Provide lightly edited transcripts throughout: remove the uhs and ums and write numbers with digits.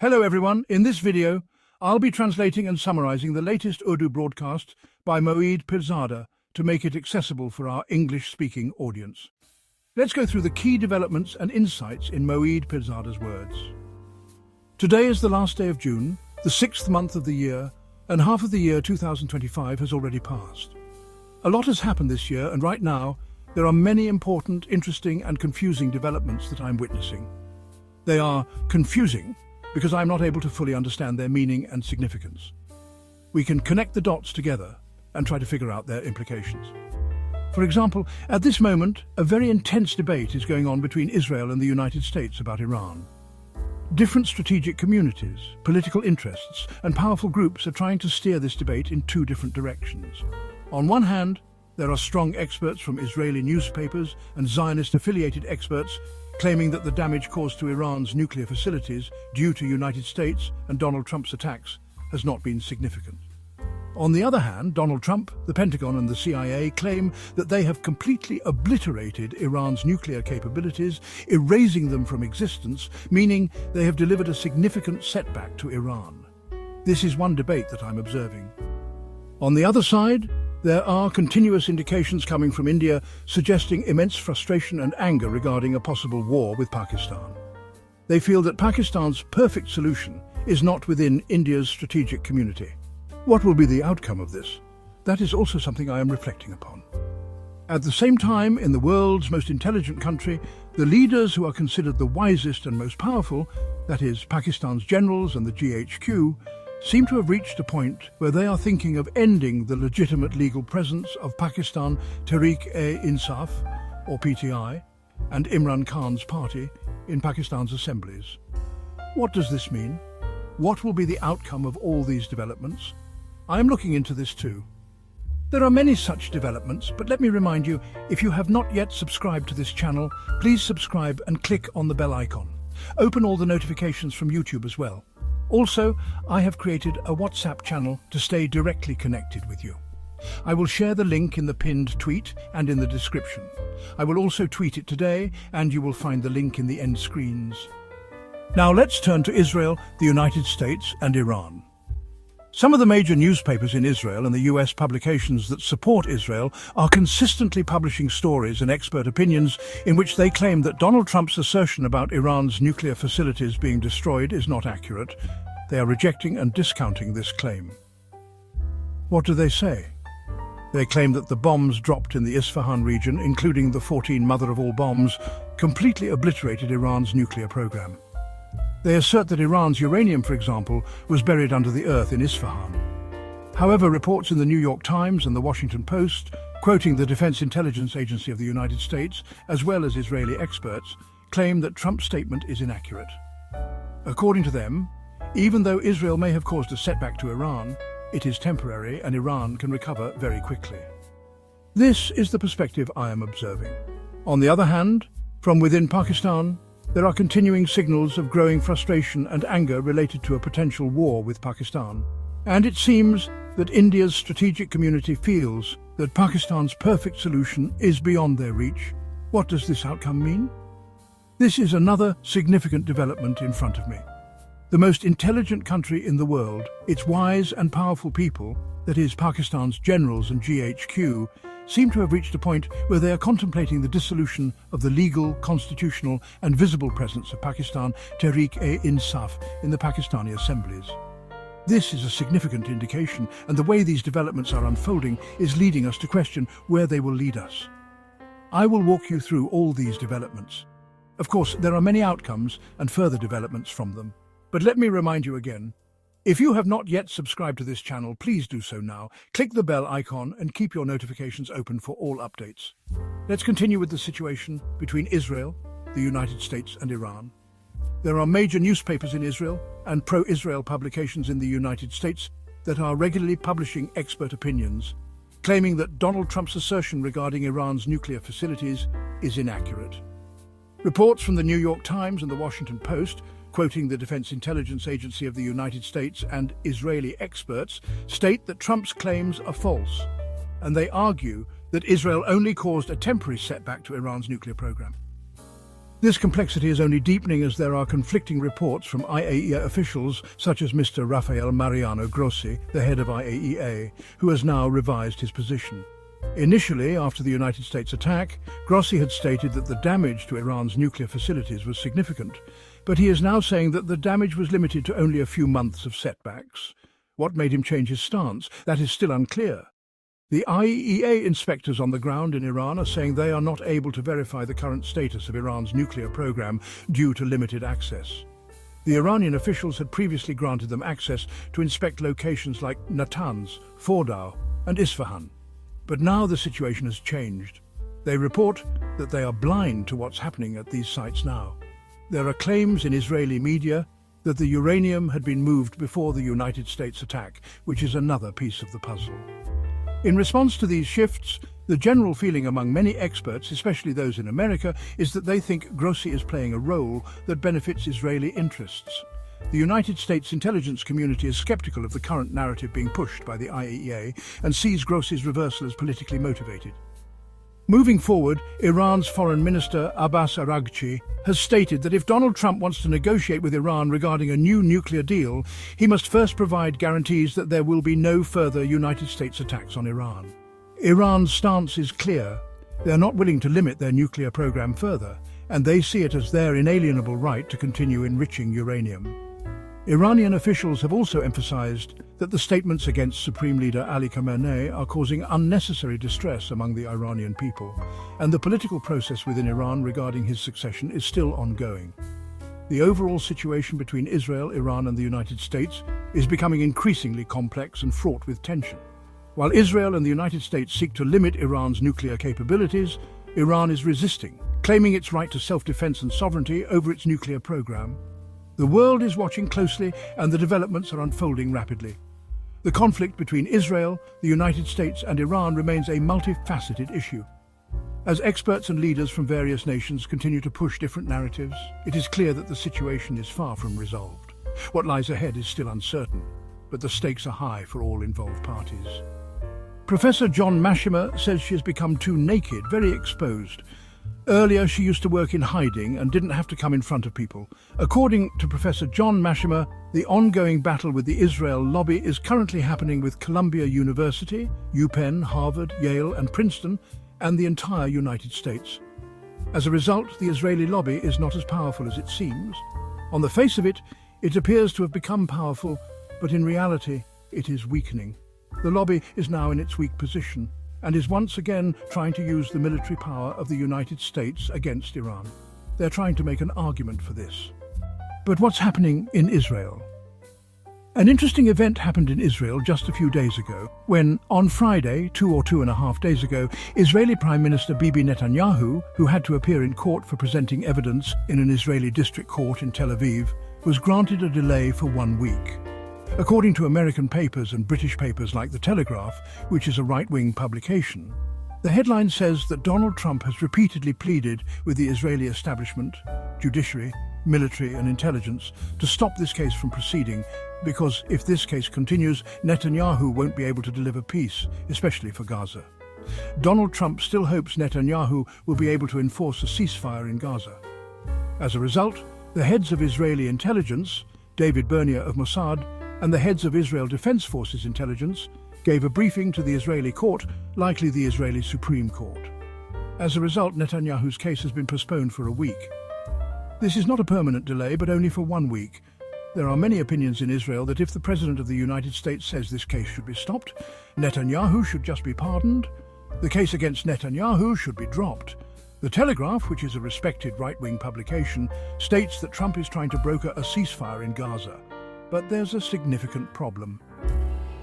Hello everyone, in this video, I'll be translating and summarizing the latest Urdu broadcast by Moeed Pirzada to make it accessible for our English-speaking audience. Let's go through the key developments and insights in Moeed Pirzada's words. Today is the last day of June, the 6th month of the year, and half of the year 2025 has already passed. A lot has happened this year, and right now, there are many important, interesting and confusing developments that I'm witnessing. They are confusing because I'm not able to fully understand their meaning and significance. We can connect the dots together and try to figure out their implications. For example, at this moment, a very intense debate is going on between Israel and the United States about Iran. Different strategic communities, political interests, and powerful groups are trying to steer this debate in two different directions. On one hand, there are strong experts from Israeli newspapers and Zionist-affiliated experts claiming that the damage caused to Iran's nuclear facilities due to United States and Donald Trump's attacks has not been significant. On the other hand, Donald Trump, the Pentagon and the CIA claim that they have completely obliterated Iran's nuclear capabilities, erasing them from existence, meaning they have delivered a significant setback to Iran. This is one debate that I'm observing. On the other side, there are continuous indications coming from India suggesting immense frustration and anger regarding a possible war with Pakistan. They feel that Pakistan's perfect solution is not within India's strategic community. What will be the outcome of this? That is also something I am reflecting upon. At the same time, in the world's most intelligent country, the leaders who are considered the wisest and most powerful, that is, Pakistan's generals and the GHQ, seem to have reached a point where they are thinking of ending the legitimate legal presence of Pakistan Tehreek-e-Insaf, or PTI, and Imran Khan's party in Pakistan's assemblies. What does this mean? What will be the outcome of all these developments? I am looking into this too. There are many such developments, but let me remind you, if you have not yet subscribed to this channel, please subscribe and click on the bell icon. Open all the notifications from YouTube as well. Also, I have created a WhatsApp channel to stay directly connected with you. I will share the link in the pinned tweet and in the description. I will also tweet it today, and you will find the link in the end screens. Now let's turn to Israel, the United States and Iran. Some of the major newspapers in Israel and the US publications that support Israel are consistently publishing stories and expert opinions in which they claim that Donald Trump's assertion about Iran's nuclear facilities being destroyed is not accurate. They are rejecting and discounting this claim. What do they say? They claim that the bombs dropped in the Isfahan region, including the 14 mother-of-all bombs, completely obliterated Iran's nuclear program. They assert that Iran's uranium, for example, was buried under the earth in Isfahan. However, reports in the New York Times and the Washington Post, quoting the Defense Intelligence Agency of the United States, as well as Israeli experts, claim that Trump's statement is inaccurate. According to them, even though Israel may have caused a setback to Iran, it is temporary and Iran can recover very quickly. This is the perspective I am observing. On the other hand, from within Pakistan, there are continuing signals of growing frustration and anger related to a potential war with Pakistan. And it seems that India's strategic community feels that Pakistan's perfect solution is beyond their reach. What does this outcome mean? This is another significant development in front of me. The most intelligent country in the world, its wise and powerful people, that is Pakistan's generals and GHQ, seem to have reached a point where they are contemplating the dissolution of the legal, constitutional and visible presence of Pakistan Tehreek-e-Insaf in the Pakistani assemblies. This is a significant indication, and the way these developments are unfolding is leading us to question where they will lead us. I will walk you through all these developments. Of course, there are many outcomes and further developments from them. But let me remind you again, if you have not yet subscribed to this channel, please do so now. Click the bell icon and keep your notifications open for all updates. Let's continue with the situation between Israel, the United States and Iran. There are major newspapers in Israel and pro-Israel publications in the United States that are regularly publishing expert opinions, claiming that Donald Trump's assertion regarding Iran's nuclear facilities is inaccurate. Reports from the New York Times and the Washington Post, quoting the Defense Intelligence Agency of the United States and Israeli experts, state that Trump's claims are false, and they argue that Israel only caused a temporary setback to Iran's nuclear program. This complexity is only deepening as there are conflicting reports from IAEA officials such as Mr. Rafael Mariano Grossi, the head of IAEA, who has now revised his position. Initially, after the United States attack, Grossi had stated that the damage to Iran's nuclear facilities was significant, but he is now saying that the damage was limited to only a few months of setbacks. What made him change his stance? That is still unclear. The IAEA inspectors on the ground in Iran are saying they are not able to verify the current status of Iran's nuclear program due to limited access. The Iranian officials had previously granted them access to inspect locations like Natanz, Fordow, and Isfahan. But now the situation has changed. They report that they are blind to what's happening at these sites now. There are claims in Israeli media that the uranium had been moved before the United States attack, which is another piece of the puzzle. In response to these shifts, the general feeling among many experts, especially those in America, is that they think Grossi is playing a role that benefits Israeli interests. The United States intelligence community is skeptical of the current narrative being pushed by the IAEA and sees Grossi's reversal as politically motivated. Moving forward, Iran's Foreign Minister Abbas Araghchi has stated that if Donald Trump wants to negotiate with Iran regarding a new nuclear deal, he must first provide guarantees that there will be no further United States attacks on Iran. Iran's stance is clear. They are not willing to limit their nuclear program further, and they see it as their inalienable right to continue enriching uranium. Iranian officials have also emphasized that the statements against Supreme Leader Ali Khamenei are causing unnecessary distress among the Iranian people, and the political process within Iran regarding his succession is still ongoing. The overall situation between Israel, Iran, and the United States is becoming increasingly complex and fraught with tension. While Israel and the United States seek to limit Iran's nuclear capabilities, Iran is resisting, claiming its right to self-defense and sovereignty over its nuclear program. The world is watching closely, and the developments are unfolding rapidly. The conflict between Israel, the United States, and Iran remains a multifaceted issue. As experts and leaders from various nations continue to push different narratives, it is clear that the situation is far from resolved. What lies ahead is still uncertain, but the stakes are high for all involved parties. Professor John Mashimer says she has become too naked, very exposed. Earlier, she used to work in hiding and didn't have to come in front of people. According to Professor John Mashimer, the ongoing battle with the Israel lobby is currently happening with Columbia University, UPenn, Harvard, Yale, and Princeton, and the entire United States. As a result, the Israeli lobby is not as powerful as it seems. On the face of it, it appears to have become powerful, but in reality, it is weakening. The lobby is now in its weak position and is once again trying to use the military power of the United States against Iran. They're trying to make an argument for this. But what's happening in Israel? An interesting event happened in Israel just a few days ago, when, on Friday, 2.5 days ago, Israeli Prime Minister Bibi Netanyahu, who had to appear in court for presenting evidence in an Israeli district court in Tel Aviv, was granted a delay for 1 week. According to American papers and British papers like The Telegraph, which is a right-wing publication, the headline says that Donald Trump has repeatedly pleaded with the Israeli establishment, judiciary, military and intelligence to stop this case from proceeding because if this case continues, Netanyahu won't be able to deliver peace, especially for Gaza. Donald Trump still hopes Netanyahu will be able to enforce a ceasefire in Gaza. As a result, the heads of Israeli intelligence, David Bernier of Mossad, and the heads of Israel Defense Forces intelligence gave a briefing to the Israeli court, likely the Israeli Supreme Court. As a result, Netanyahu's case has been postponed for a week. This is not a permanent delay, but only for 1 week. There are many opinions in Israel that if the President of the United States says this case should be stopped, Netanyahu should just be pardoned. The case against Netanyahu should be dropped. The Telegraph, which is a respected right-wing publication, states that Trump is trying to broker a ceasefire in Gaza. But there's a significant problem.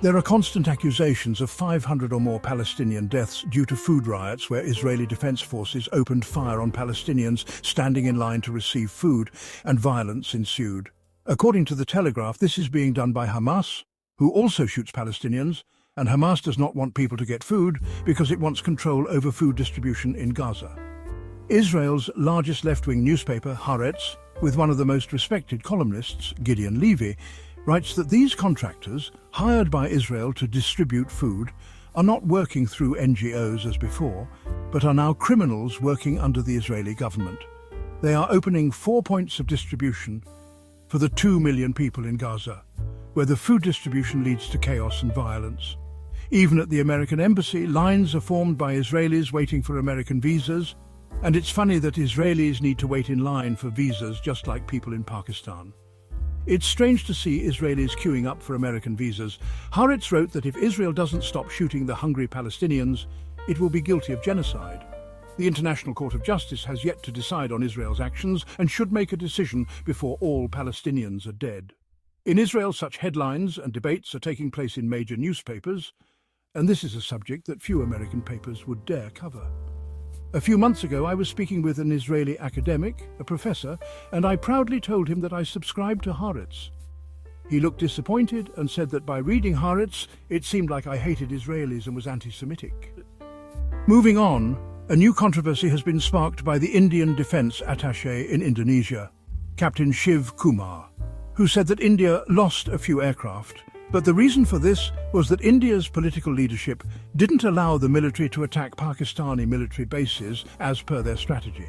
There are constant accusations of 500 or more Palestinian deaths due to food riots where Israeli defense forces opened fire on Palestinians standing in line to receive food, and violence ensued. According to The Telegraph, this is being done by Hamas, who also shoots Palestinians, and Hamas does not want people to get food because it wants control over food distribution in Gaza. Israel's largest left-wing newspaper, Haaretz, with one of the most respected columnists, Gideon Levy, writes that these contractors, hired by Israel to distribute food, are not working through NGOs as before, but are now criminals working under the Israeli government. They are opening 4 points of distribution for the 2 million people in Gaza, where the food distribution leads to chaos and violence. Even at the American embassy, lines are formed by Israelis waiting for American visas, and it's funny that Israelis need to wait in line for visas just like people in Pakistan. It's strange to see Israelis queuing up for American visas. Haaretz wrote that if Israel doesn't stop shooting the hungry Palestinians, it will be guilty of genocide. The International Court of Justice has yet to decide on Israel's actions and should make a decision before all Palestinians are dead. In Israel, such headlines and debates are taking place in major newspapers, and this is a subject that few American papers would dare cover. A few months ago, I was speaking with an Israeli academic, a professor, and I proudly told him that I subscribed to Haaretz. He looked disappointed and said that by reading Haaretz, it seemed like I hated Israelis and was anti-Semitic. Moving on, a new controversy has been sparked by the Indian Defence Attaché in Indonesia, Captain Shiv Kumar, who said that India lost a few aircraft, but the reason for this was that India's political leadership didn't allow the military to attack Pakistani military bases as per their strategy.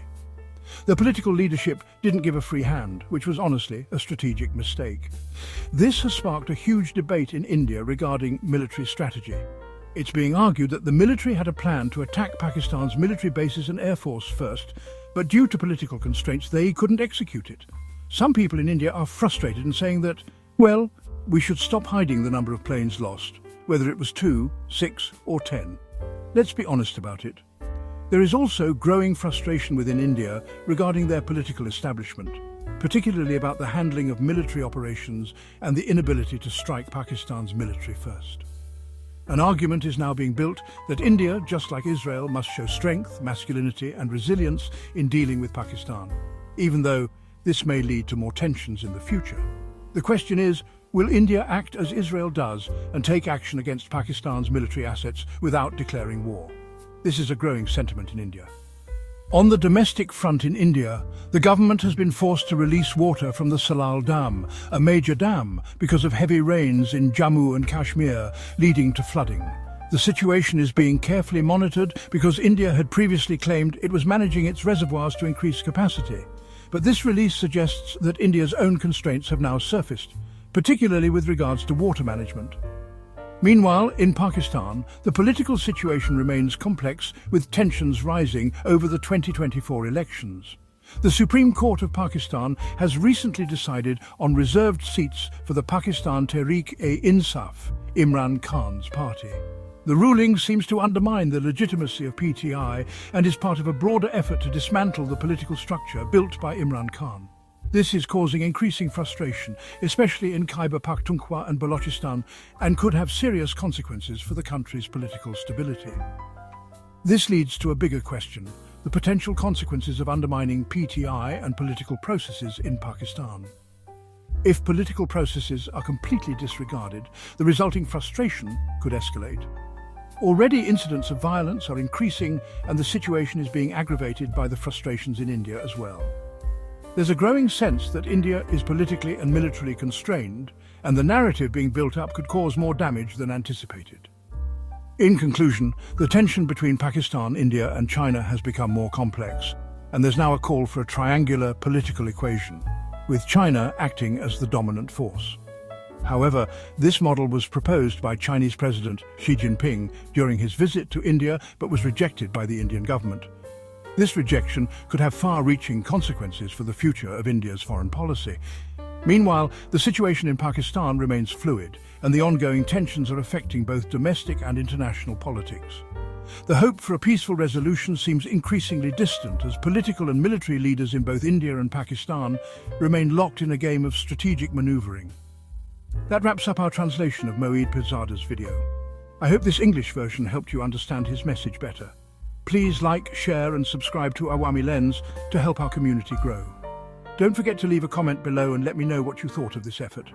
The political leadership didn't give a free hand, which was honestly a strategic mistake. This has sparked a huge debate in India regarding military strategy. It's being argued that the military had a plan to attack Pakistan's military bases and air force first, but due to political constraints they couldn't execute it. Some people in India are frustrated and saying that, well, we should stop hiding the number of planes lost, whether it was 2, 6 or 10. Let's be honest about it. There is also growing frustration within India regarding their political establishment, particularly about the handling of military operations and the inability to strike Pakistan's military first. An argument is now being built that India, just like Israel, must show strength, masculinity and resilience in dealing with Pakistan, even though this may lead to more tensions in the future. The question is, will India act as Israel does and take action against Pakistan's military assets without declaring war? This is a growing sentiment in India. On the domestic front in India, the government has been forced to release water from the Salal Dam, a major dam, because of heavy rains in Jammu and Kashmir, leading to flooding. The situation is being carefully monitored because India had previously claimed it was managing its reservoirs to increase capacity. But this release suggests that India's own constraints have now surfaced, particularly with regards to water management. Meanwhile, in Pakistan, the political situation remains complex, with tensions rising over the 2024 elections. The Supreme Court of Pakistan has recently decided on reserved seats for the Pakistan Tehreek-e-Insaf, Imran Khan's party. The ruling seems to undermine the legitimacy of PTI and is part of a broader effort to dismantle the political structure built by Imran Khan. This is causing increasing frustration, especially in Khyber Pakhtunkhwa and Balochistan, and could have serious consequences for the country's political stability. This leads to a bigger question: the potential consequences of undermining PTI and political processes in Pakistan. If political processes are completely disregarded, the resulting frustration could escalate. Already incidents of violence are increasing, and the situation is being aggravated by the frustrations in India as well. There's a growing sense that India is politically and militarily constrained, and the narrative being built up could cause more damage than anticipated. In conclusion, the tension between Pakistan, India and China has become more complex, and there's now a call for a triangular political equation, with China acting as the dominant force. However, this model was proposed by Chinese President Xi Jinping during his visit to India, but was rejected by the Indian government. This rejection could have far-reaching consequences for the future of India's foreign policy. Meanwhile, the situation in Pakistan remains fluid, and the ongoing tensions are affecting both domestic and international politics. The hope for a peaceful resolution seems increasingly distant as political and military leaders in both India and Pakistan remain locked in a game of strategic maneuvering. That wraps up our translation of Moeed Pirzada's video. I hope this English version helped you understand his message better. Please like, share and subscribe to Awami Lens to help our community grow. Don't forget to leave a comment below and let me know what you thought of this effort.